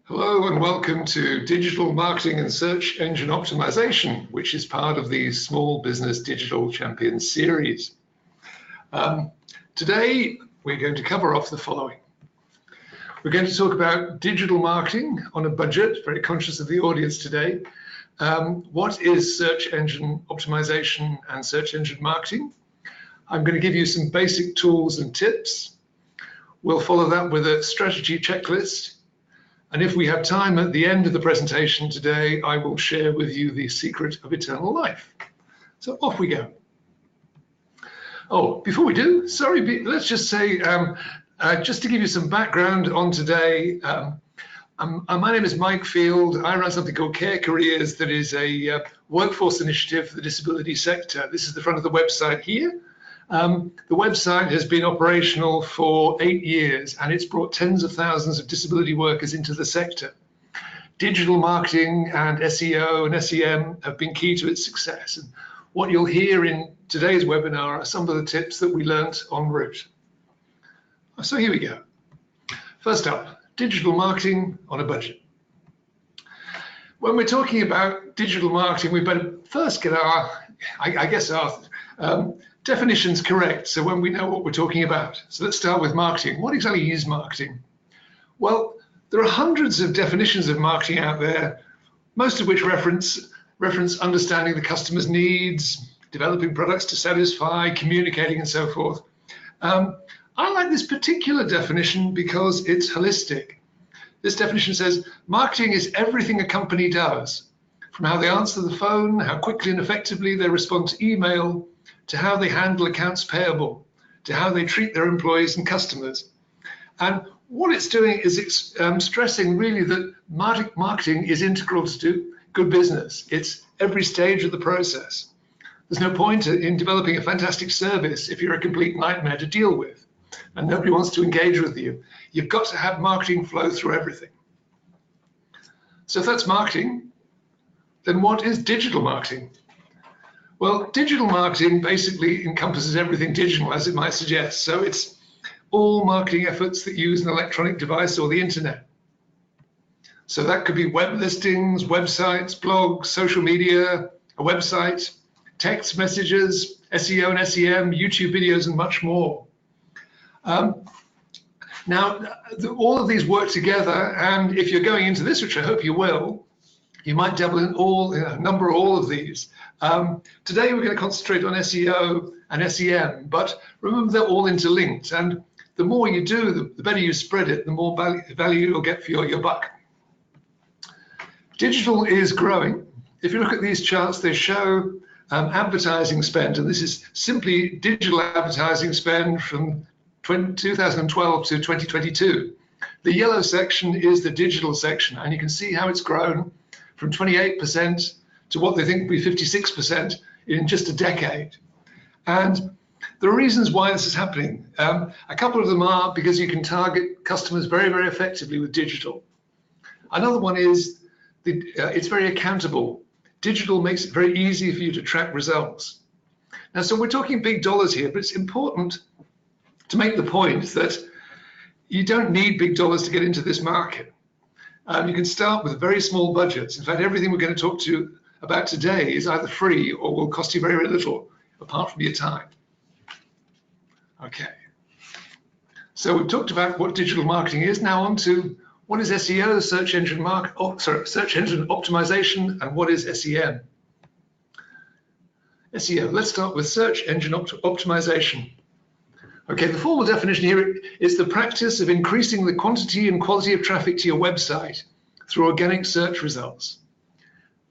Hello and welcome to Digital Marketing and Search Engine Optimization, which is part of the Small Business Digital Champions series. Today, we're going to cover off the following. We're going to talk about digital marketing on a budget, very conscious of the audience today. What is search engine optimization and search engine marketing? I'm going to give you some basic tools and tips. We'll follow that with a strategy checklist. And if we have time at the end of the presentation today, I will share with you the secret of eternal life. So off we go. Oh, before we do, sorry, let's just say, just to give you some background on today, my name is Mike Field. I run something called Care Careers that is a workforce initiative for the disability sector. This is the front of the website here. The website has been operational for 8 years and it's brought tens of thousands of disability workers into the sector. Digital marketing and SEO and SEM have been key to its success. And what you'll hear in today's webinar are some of the tips that we learnt en route. So here we go. First up, digital marketing on a budget. When we're talking about digital marketing, we better first get our definitions correct, so when we know what we're talking about. So let's start with marketing. What exactly is marketing? Well, there are hundreds of definitions of marketing out there, most of which reference understanding the customer's needs, developing products to satisfy, communicating, and so forth. I like this particular definition because it's holistic. This definition says marketing is everything a company does, from how they answer the phone, how quickly and effectively they respond to email, to how they handle accounts payable, to how they treat their employees and customers. And what it's doing is it's stressing really that marketing is integral to good business. It's every stage of the process. There's no point in developing a fantastic service if you're a complete nightmare to deal with and nobody wants to engage with you. You've got to have marketing flow through everything. So if that's marketing, then what is digital marketing? Well, digital marketing basically encompasses everything digital, as it might suggest. So it's all marketing efforts that use an electronic device or the internet. So that could be web listings, websites, blogs, social media, a website, text messages, SEO and SEM, YouTube videos, and much more. Now, all of these work together, and if you're going into this, which I hope you will, you might dabble in a number of all of these. Today we're going to concentrate on SEO and SEM, but remember they're all interlinked, and the more you do, the better you spread it, the more value you'll get for your buck. Digital is growing. If you look at these charts, they show advertising spend, and this is simply digital advertising spend from 2012 to 2022. The yellow section is the digital section, and you can see how it's grown from 28% to what they think will be 56% in just a decade. And there are reasons why this is happening. A couple of them are because you can target customers very, very effectively with digital. Another one is it's very accountable. Digital makes it very easy for you to track results. Now, so we're talking big dollars here, but it's important to make the point that you don't need big dollars to get into this market. You can start with very small budgets. In fact, everything we're going to talk to you about today is either free or will cost you very, very little, apart from your time. Okay. So we've talked about what digital marketing is. Now on to what is SEO, search engine optimization, and what is SEM? SEO. Let's start with search engine optimization. Okay, the formal definition here is the practice of increasing the quantity and quality of traffic to your website through organic search results.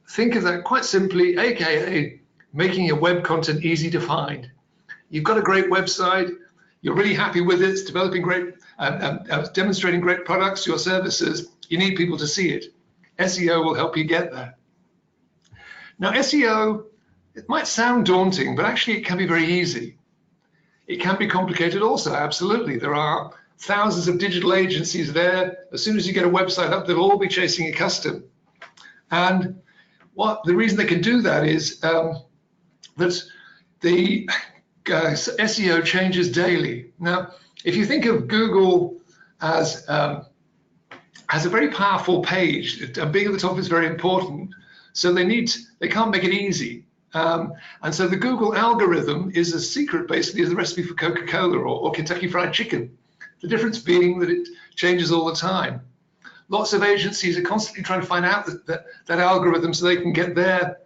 Think of that quite simply, aka making your web content easy to find. You've got a great website, you're really happy with it, it's developing great, demonstrating great products, your services, you need people to see it. SEO will help you get there. Now SEO, it might sound daunting, but actually it can be very easy. It can be complicated also, absolutely. There are thousands of digital agencies there. As soon as you get a website up, they'll all be chasing a custom. And the reason they can do that is that the SEO changes daily. Now, if you think of Google as has a very powerful page, and being at the top is very important. So they can't make it easy. And so the Google algorithm is a secret, basically, is the recipe for Coca-Cola or Kentucky Fried Chicken. The difference being that it changes all the time. Lots of agencies are constantly trying to find out that algorithm so they can get their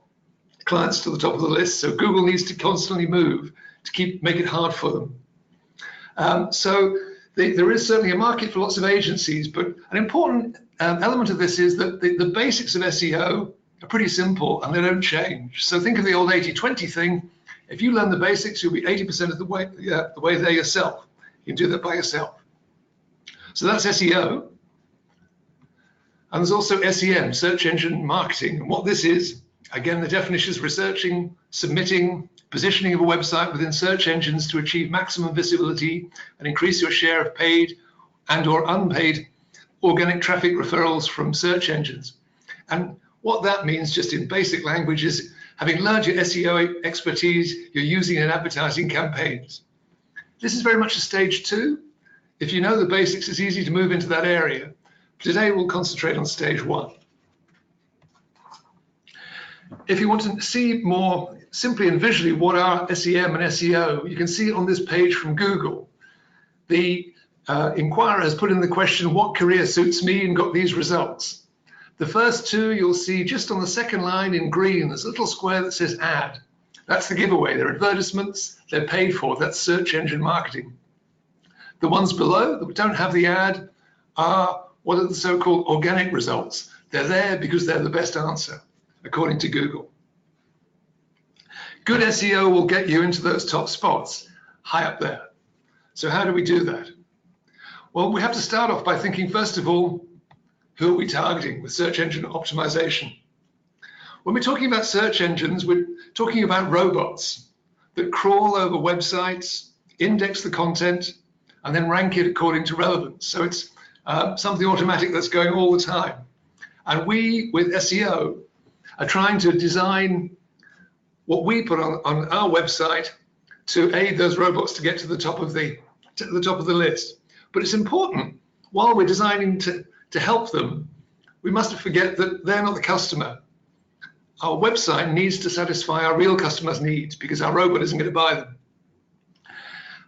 clients to the top of the list. So Google needs to constantly move to make it hard for them. There is certainly a market for lots of agencies, but an important element of this is that the basics of SEO are pretty simple and they don't change. So think of the old 80-20 thing. If you learn the basics, you'll be 80% of the way there yourself. You can do that by yourself. So that's SEO. And there's also SEM, search engine marketing. And what this is, again, the definition is researching, submitting, positioning of a website within search engines to achieve maximum visibility and increase your share of paid and or unpaid organic traffic referrals from search engines. And what that means, just in basic language, is having learned your SEO expertise, you're using in advertising campaigns. This is very much a stage 2. If you know the basics, it's easy to move into that area. Today, we'll concentrate on stage 1. If you want to see more simply and visually what are SEM and SEO, you can see it on this page from Google. The inquirer has put in the question, what career suits me, and got these results. The first 2 you'll see just on the second line in green, there's a little square that says ad. That's the giveaway. They're advertisements, they're paid for. That's search engine marketing. The ones below that don't have the ad are what are the so-called organic results. They're there because they're the best answer, according to Google. Good SEO will get you into those top spots, high up there. So how do we do that? Well, we have to start off by thinking, first of all, who are we targeting with search engine optimization? When we're talking about search engines, we're talking about robots that crawl over websites, index the content, and then rank it according to relevance. So it's something automatic that's going all the time. And we, with SEO, are trying to design what we put on our website to aid those robots to get to the top of the list. But it's important, while we're designing to help them, we mustn't forget that they're not the customer. Our website needs to satisfy our real customers' needs because our robot isn't going to buy them.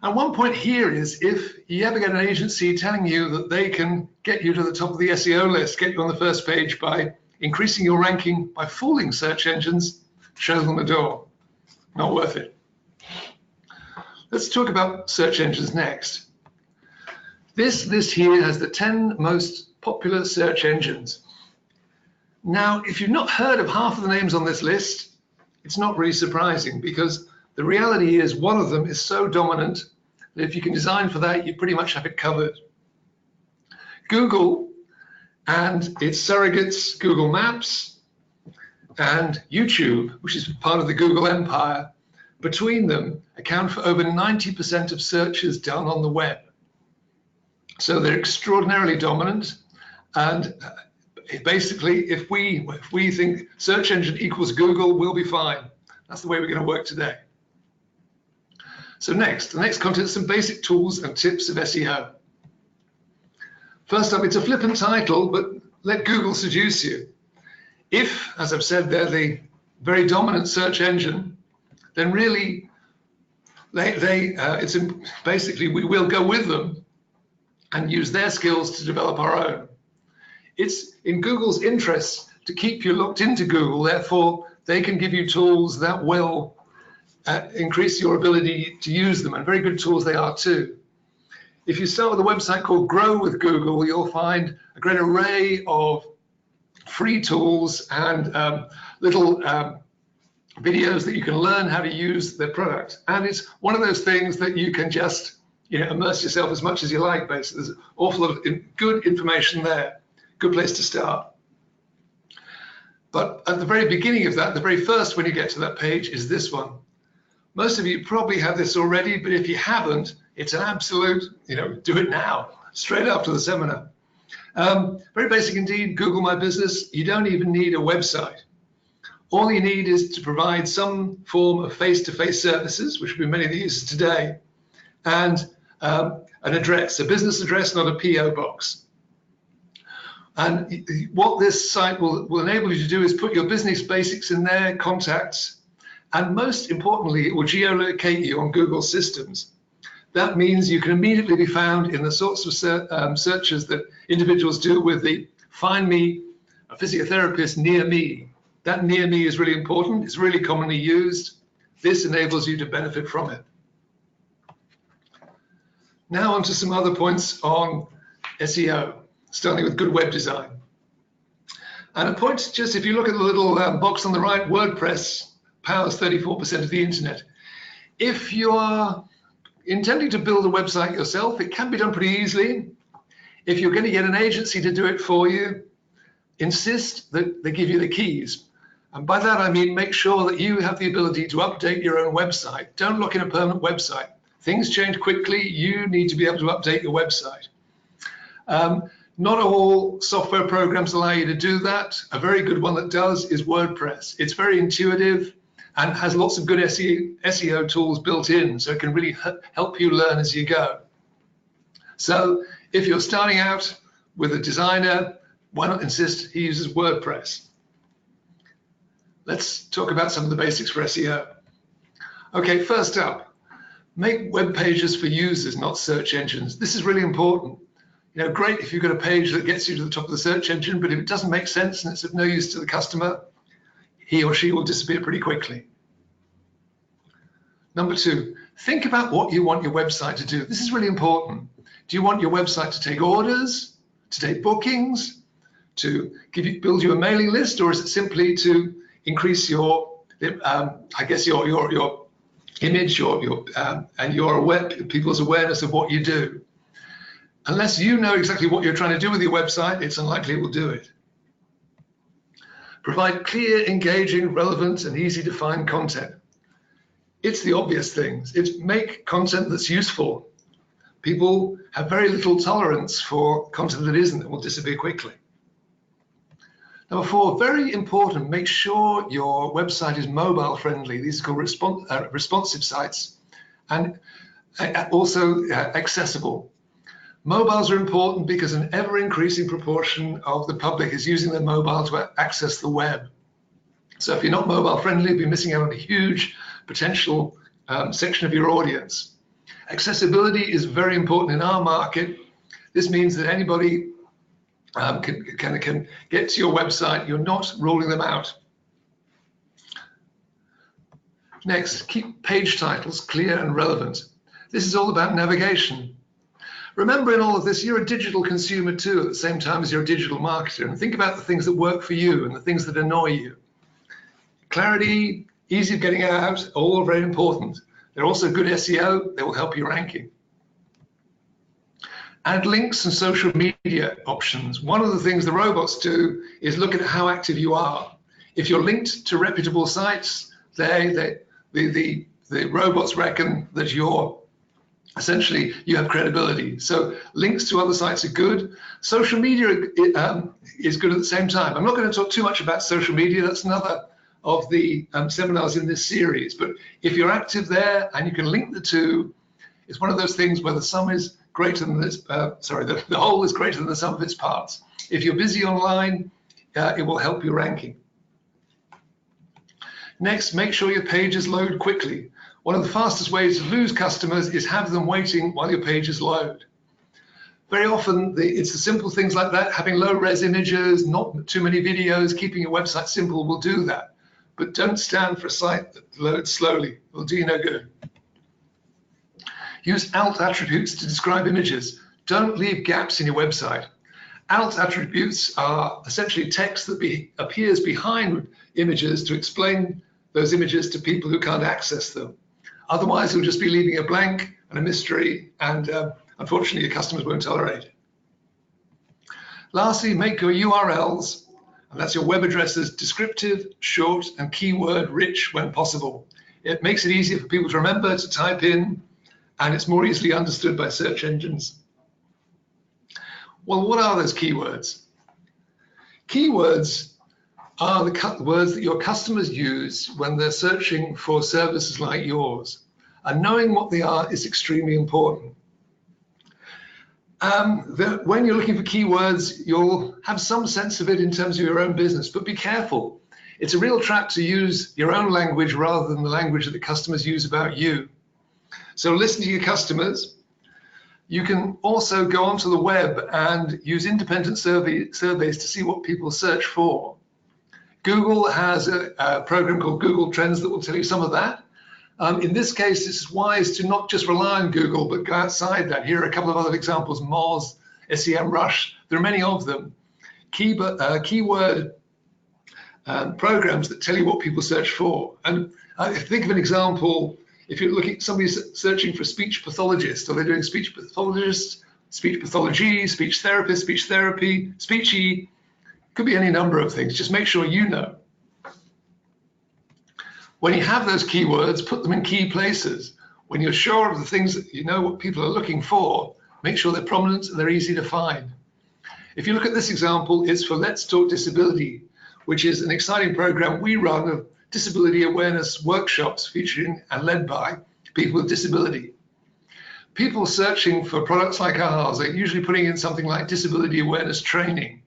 And one point here is, if you ever get an agency telling you that they can get you to the top of the SEO list, get you on the first page by increasing your ranking by fooling search engines, show them the door. Not worth it. Let's talk about search engines next. This list here has the 10 most popular search engines. Now, if you've not heard of half of the names on this list, it's not really surprising, because the reality is one of them is so dominant that if you can design for that, you pretty much have it covered. Google and its surrogates, Google Maps and YouTube, which is part of the Google empire, between them account for over 90% of searches done on the web. So they're extraordinarily dominant. And basically, if we think search engine equals Google, we'll be fine. That's the way we're going to work today. So the next content is some basic tools and tips of SEO. First up, it's a flippant title, but let Google seduce you. If, as I've said, they're the very dominant search engine, then really, basically we will go with them and use their skills to develop our own. It's in Google's interest to keep you locked into Google, therefore they can give you tools that will increase your ability to use them, and very good tools they are too. If you start with a website called Grow with Google, you'll find a great array of free tools and little videos that you can learn how to use their product. And it's one of those things that you can just immerse yourself as much as you like, basically. There's an awful lot of good information there. Good place to start. But at the very beginning of that, the very first when you get to that page is this one. Most of you probably have this already, but if you haven't, it's an absolute, do it now, straight after the seminar. Very basic indeed, Google My Business. You don't even need a website. All you need is to provide some form of face-to-face services, which would be many of the users today, and an address, a business address, not a PO box. And what this site will enable you to do is put your business basics in there, contacts, and most importantly, it will geolocate you on Google systems. That means you can immediately be found in the sorts of searches that individuals do with the find me a physiotherapist near me. That near me is really important. It's really commonly used. This enables you to benefit from it. Now on to some other points on SEO, starting with good web design. And a point, just if you look at the little box on the right, WordPress powers 34% of the internet. If you are intending to build a website yourself, it can be done pretty easily. If you're going to get an agency to do it for you, insist that they give you the keys. And by that I mean make sure that you have the ability to update your own website. Don't look in a permanent website. Things change quickly. You need to be able to update your website. Not all software programs allow you to do that. A very good one that does is WordPress. It's very intuitive and has lots of good SEO tools built in, so it can really help you learn as you go. So if you're starting out with a designer, why not insist he uses WordPress? Let's talk about some of the basics for SEO. Okay, first up, make web pages for users, not search engines. This is really important. You know, great if you've got a page that gets you to the top of the search engine, but if it doesn't make sense and it's of no use to the customer, he or she will disappear pretty quickly. Number two, think about what you want your website to do. This is really important. Do you want your website to take orders, to take bookings, to build you a mailing list, or is it simply to increase your, I guess your image, and people's awareness of what you do? Unless you know exactly what you're trying to do with your website, it's unlikely it will do it. Provide clear, engaging, relevant, and easy to find content. It's the obvious things. It's make content that's useful. People have very little tolerance for content that isn't, that will disappear quickly. Number four, very important, make sure your website is mobile friendly. These are called responsive sites, and also accessible. Mobiles are important because an ever-increasing proportion of the public is using their mobile to access the web. So if you're not mobile friendly, you'll be missing out on a huge potential section of your audience. Accessibility is very important in our market. This means that anybody can get to your website. You're not ruling them out. Next, keep page titles clear and relevant. This is all about navigation. Remember in all of this, you're a digital consumer too, at the same time as you're a digital marketer, and think about the things that work for you and the things that annoy you. Clarity, easy of getting out, all very important. They're also good SEO, they will help your ranking. Add links and social media options. One of the things the robots do is look at how active you are. If you're linked to reputable sites, the robots reckon that essentially you have credibility. So links to other sites are good. Social media is good at the same time. I'm not going to talk too much about social media. That's another of the seminars in this series. But if you're active there and you can link the two, it's one of those things where the sum is greater than this. The whole is greater than the sum of its parts. If you're busy online, it will help your ranking. Next, make sure your pages load quickly. One of the fastest ways to lose customers is have them waiting while your pages load. Very often, it's the simple things like that, having low-res images, not too many videos, keeping your website simple will do that. But don't stand for a site that loads slowly. It will do you no good. Use alt attributes to describe images. Don't leave gaps in your website. Alt attributes are essentially text that appears behind images to explain those images to people who can't access them. Otherwise, you'll just be leaving a blank and a mystery, and unfortunately, your customers won't tolerate it. Lastly, make your URLs, and that's your web addresses, descriptive, short, and keyword rich when possible. It makes it easier for people to remember, to type in, and it's more easily understood by search engines. Well, what are those keywords? Keywords are the words that your customers use when they're searching for services like yours. And knowing what they are is extremely important. that when you're looking for keywords, you'll have some sense of it in terms of your own business, but be careful. It's a real trap to use your own language rather than the language that the customers use about you. So listen to your customers. You can also go onto the web and use independent surveys to see what people search for. Google has a program called Google Trends that will tell you some of that. In this case, it's wise to not just rely on Google, but go outside that. Here are a couple of other examples: Moz, SEMrush. There are many of them. Keyword programs that tell you what people search for. And think of an example. If you're looking, somebody's searching for speech pathologist, or they're doing speech pathologist, speech pathology, speech therapist, speech therapy, speechy, could be any number of things. Just make sure you know. When you have those keywords, put them in key places. When you're sure of the things that you know what people are looking for, make sure they're prominent and they're easy to find. If you look at this example, it's for Let's Talk Disability, which is an exciting program we run of disability awareness workshops featuring and led by people with disability. People searching for products like ours are usually putting in something like disability awareness training.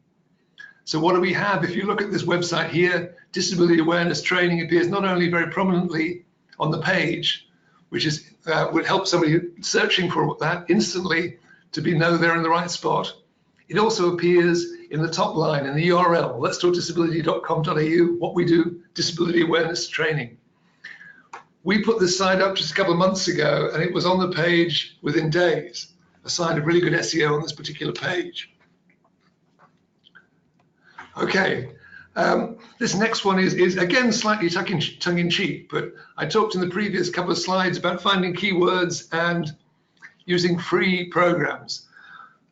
So what do we have? If you look at this website here, disability awareness training appears not only very prominently on the page, which is would help somebody searching for that instantly to know they're in the right spot. It also appears in the top line in the URL, letstalkdisability.com.au, what we do, disability awareness training. We put this site up just a couple of months ago, and it was on the page within days, a sign of really good SEO on this particular page. Okay, this next one is again slightly tongue-in-cheek, but I talked in the previous couple of slides about finding keywords and using free programs.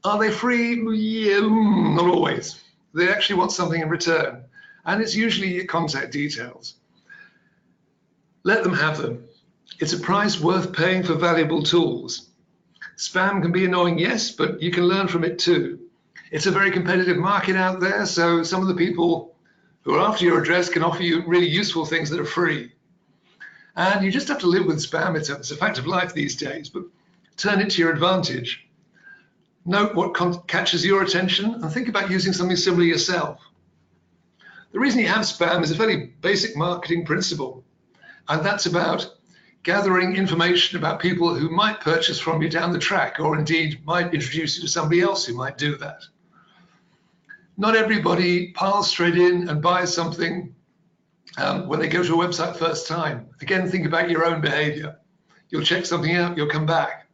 Are they free? Yeah, not always. They actually want something in return, and it's usually your contact details. Let them have them. It's a price worth paying for valuable tools. Spam can be annoying, yes, but you can learn from it too. It's a very competitive market out there, so some of the people who are after your address can offer you really useful things that are free. And you just have to live with spam. It's a fact of life these days, but turn it to your advantage. Note what catches your attention and think about using something similar yourself. The reason you have spam is a fairly basic marketing principle, and that's about gathering information about people who might purchase from you down the track, or indeed might introduce you to somebody else who might do that. Not everybody piles straight in and buys something when they go to a website first time. Again, think about your own behavior. You'll check something out, you'll come back.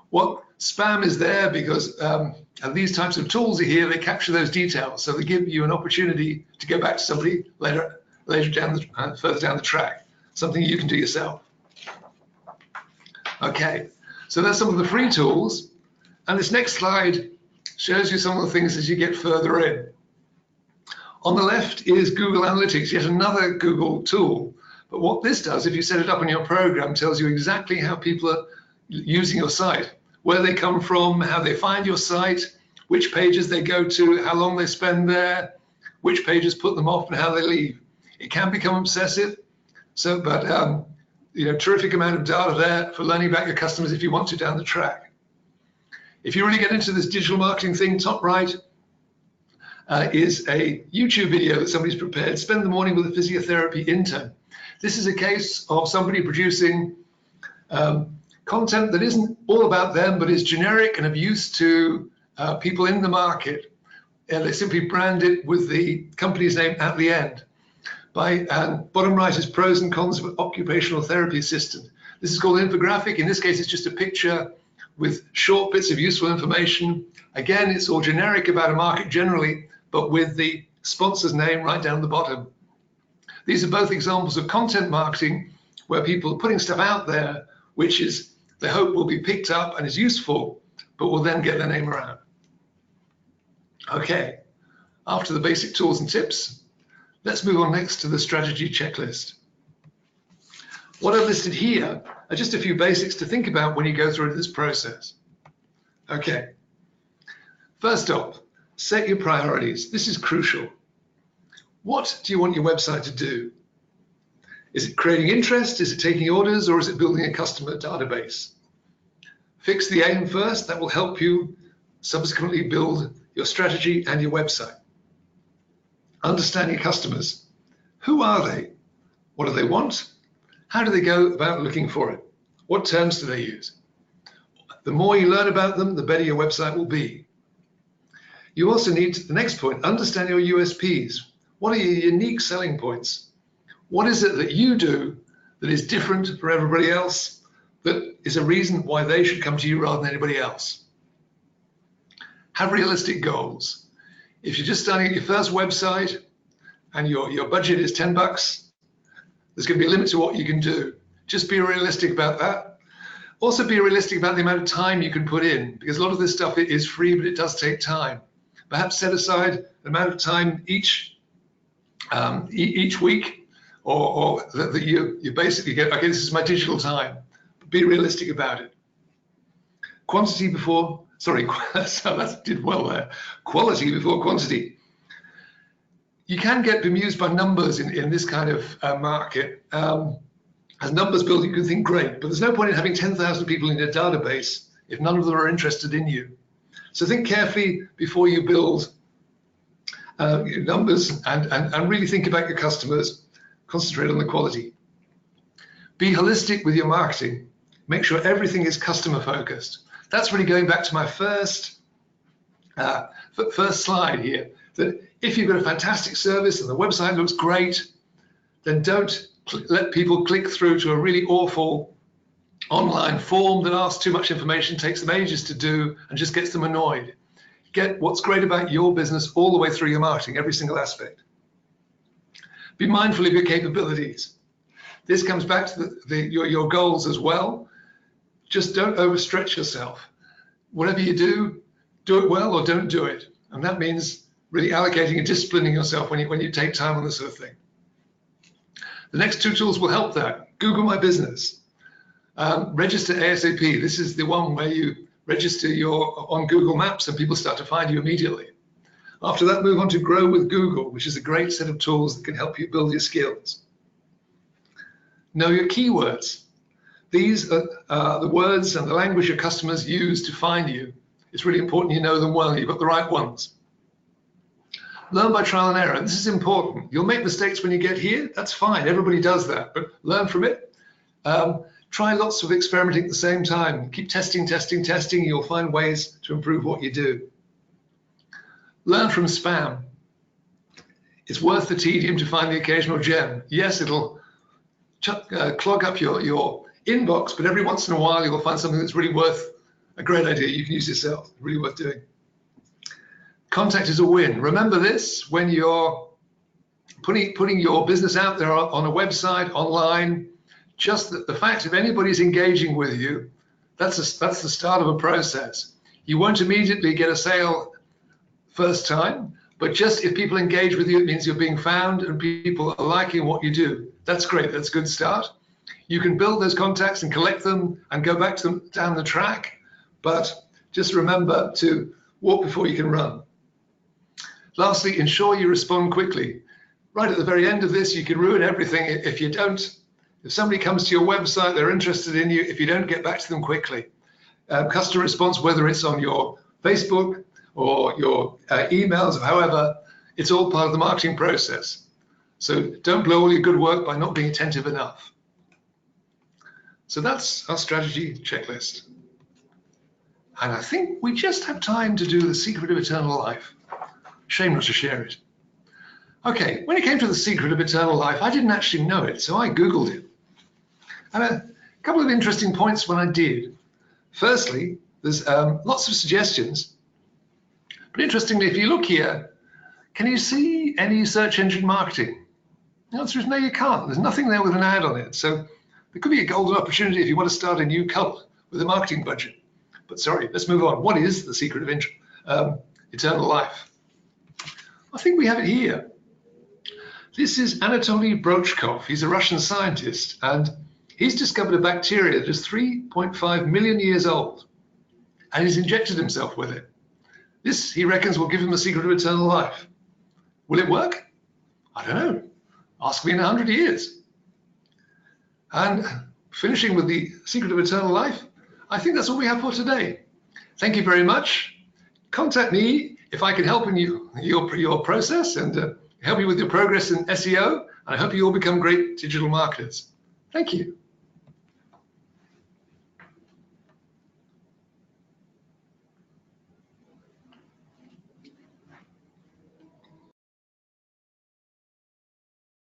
What spam is there because and these types of tools are here, they capture those details, so they give you an opportunity to go back to somebody later down further down the track, something you can do yourself. Okay, so there's some of the free tools, and this next slide shows you some of the things as you get further in. On the left is Google Analytics, yet another Google tool. But what this does, if you set it up on your program, tells you exactly how people are using your site, where they come from, how they find your site, which pages they go to, how long they spend there, which pages put them off, and how they leave. It can become obsessive, but terrific amount of data there for learning about your customers if you want to down the track. If you really get into this digital marketing thing, top right is a YouTube video that somebody's prepared. Spend the morning with a physiotherapy intern. This is a case of somebody producing content that isn't all about them, but is generic and of use to people in the market. And they simply brand it with the company's name at the end. And bottom right is pros and cons of occupational therapy assistant. This is called infographic. In this case, it's just a picture with short bits of useful information. Again, it's all generic about a market generally, but with the sponsor's name right down the bottom. These are both examples of content marketing where people are putting stuff out there, which is they hope will be picked up and is useful, but will then get their name around. Okay, after the basic tools and tips, let's move on next to the strategy checklist. What I've listed here are just a few basics to think about when you go through this process. Okay, first off, set your priorities. This is crucial. What do you want your website to do? Is it creating interest? Is it taking orders? Or is it building a customer database? Fix the aim first. That will help you subsequently build your strategy and your website. Understand your customers. Who are they? What do they want? How do they go about looking for it? What terms do they use? The more you learn about them, the better your website will be. You also need, the next point, understand your USPs. What are your unique selling points? What is it that you do that is different from everybody else, that is a reason why they should come to you rather than anybody else? Have realistic goals. If you're just starting at your first website and your budget is 10 bucks, there's going to be a limit to what you can do. Just be realistic about that. Also be realistic about the amount of time you can put in, because a lot of this stuff is free, but it does take time. Perhaps set aside an amount of time each week, or that you basically get, okay, this is my digital time. Be realistic about it. Quantity before, sorry, so that did well there. Quality before quantity. You can get bemused by numbers in this kind of market. As numbers build, you can think great, but there's no point in having 10,000 people in your database if none of them are interested in you. So think carefully before you build your numbers and really think about your customers. Concentrate on the quality. Be holistic with your marketing. Make sure everything is customer focused. That's really going back to my first slide here, that if you've got a fantastic service and the website looks great, then don't let people click through to a really awful online form that asks too much information, takes them ages to do, and just gets them annoyed. Get what's great about your business all the way through your marketing, every single aspect. Be mindful of your capabilities. This comes back to your goals as well. Just don't overstretch yourself. Whatever you do it well or don't do it. And that means really allocating and disciplining yourself when you take time on this sort of thing. The next two tools will help that. Google My Business. Register ASAP. This is the one where you register on Google Maps and people start to find you immediately. After that, move on to Grow with Google, which is a great set of tools that can help you build your skills. Know your keywords. These are the words and the language your customers use to find you. It's really important you know them well, you've got the right ones. Learn by trial and error. This is important. You'll make mistakes when you get here. That's fine. Everybody does that, but learn from it. Try lots of experimenting at the same time. Keep testing. You'll find ways to improve what you do. Learn from spam. It's worth the tedium to find the occasional gem. Yes, it'll clog up your inbox, but every once in a while you'll find something that's really worth a great idea you can use yourself, really worth doing. Contact is a win. Remember this when you're putting your business out there on a website, online. Just the fact if anybody's engaging with you, that's the start of a process. You won't immediately get a sale first time, but just if people engage with you, it means you're being found and people are liking what you do. That's great. That's a good start. You can build those contacts and collect them and go back to them down the track, but just remember to walk before you can run. Lastly, ensure you respond quickly. Right at the very end of this, you can ruin everything if you don't. If somebody comes to your website, they're interested in you, if you don't get back to them quickly. Customer response, whether it's on your Facebook or your emails or however, it's all part of the marketing process. So don't blow all your good work by not being attentive enough. So that's our strategy checklist. And I think we just have time to do the secret of eternal life. Shame not to share it. Okay, when it came to the secret of eternal life, I didn't actually know it, so I Googled it. And a couple of interesting points when I did. Firstly, there's lots of suggestions. But interestingly, if you look here, can you see any search engine marketing? The answer is no, you can't. There's nothing there with an ad on it. So there could be a golden opportunity if you want to start a new cult with a marketing budget. But sorry, let's move on. What is the secret of eternal life? I think we have it here. This is Anatoly Brochkov. He's a Russian scientist, and he's discovered a bacteria that is 3.5 million years old, and he's injected himself with it. This, he reckons, will give him the secret of eternal life. Will it work? I don't know. Ask me in 100 years. And finishing with the secret of eternal life, I think that's all we have for today. Thank you very much. contact me if I can help in your process and help you with your progress in SEO. I hope you all become great digital marketers. Thank you.